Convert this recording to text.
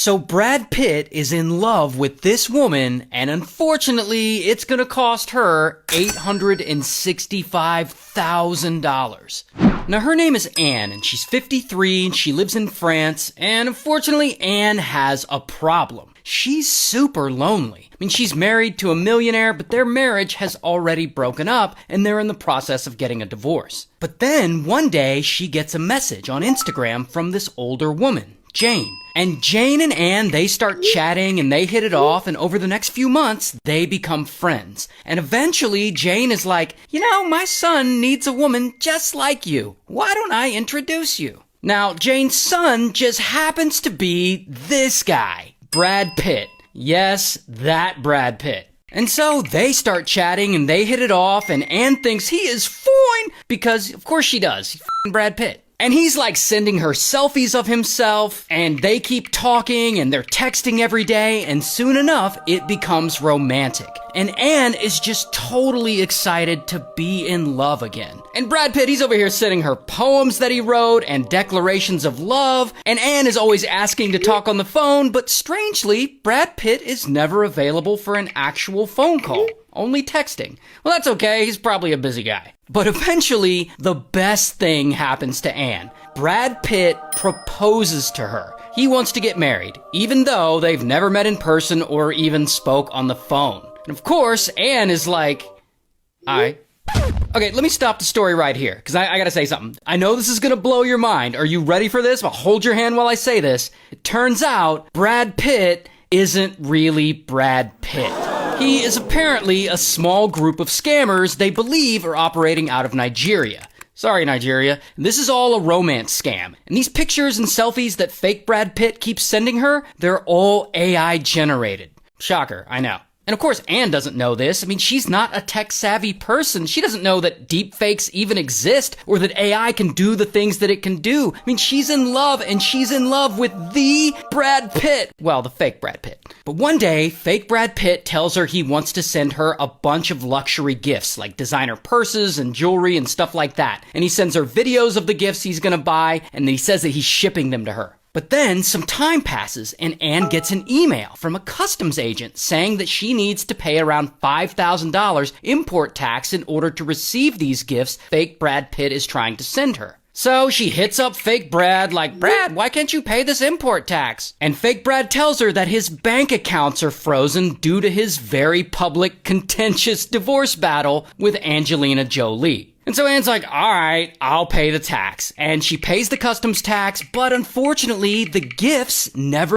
So Brad Pitt is in love with this woman, and unfortunately, it's gonna cost her $865,000. Now, her name is Anne, and she's 53, and she lives in France, and unfortunately, Anne has a problem. She's super lonely. I mean, she's married to a millionaire, but their marriage has already broken up, and they're in the process of getting a divorce. But then, one day, she gets a message on Instagram from this older woman, Jane. And Jane and Anne, they start chatting and they hit it off, and over the next few months, they become friends. And eventually, Jane is like, you know, my son needs a woman just like you. Why don't I introduce you? Now, Jane's son just happens to be this guy, Brad Pitt. Yes, that Brad Pitt. And so they start chatting and they hit it off, and Anne thinks he is fine because, of course she does, he's f***ing Brad Pitt. And he's like sending her selfies of himself, and they keep talking and they're texting every day, and soon enough, it becomes romantic. And Anne is just totally excited to be in love again. And Brad Pitt, he's over here sending her poems that he wrote and declarations of love, and Anne is always asking to talk on the phone, but strangely, Brad Pitt is never available for an actual phone call. Only texting. Well, that's okay, he's probably a busy guy. But eventually, the best thing happens to Anne. Brad Pitt proposes to her. He wants to get married, even though they've never met in person or even spoke on the phone. And of course, Anne is like, okay, let me stop the story right here, because I gotta say something. I know this is gonna blow your mind. Are you ready for this? Well, hold your hand while I say this. It turns out, Brad Pitt isn't really Brad Pitt. He is apparently a small group of scammers they believe are operating out of Nigeria. Sorry, Nigeria. This is all a romance scam. And these pictures and selfies that fake Brad Pitt keeps sending her, they're all AI generated. Shocker, I know. And of course, Anne doesn't know this. I mean, she's not a tech-savvy person. She doesn't know that deepfakes even exist or that AI can do the things that it can do. I mean, she's in love, and she's in love with the Brad Pitt. Well, the fake Brad Pitt. But one day, fake Brad Pitt tells her he wants to send her a bunch of luxury gifts, like designer purses and jewelry and stuff like that. And he sends her videos of the gifts he's gonna buy, and he says that he's shipping them to her. But then some time passes, and Anne gets an email from a customs agent saying that she needs to pay around $5,000 import tax in order to receive these gifts fake Brad Pitt is trying to send her. So she hits up fake Brad like, Brad, why can't you pay this import tax? And fake Brad tells her that his bank accounts are frozen due to his very public, contentious divorce battle with Angelina Jolie. And so Anne's like, all right, I'll pay the tax. And she pays the customs tax, but unfortunately, the gifts never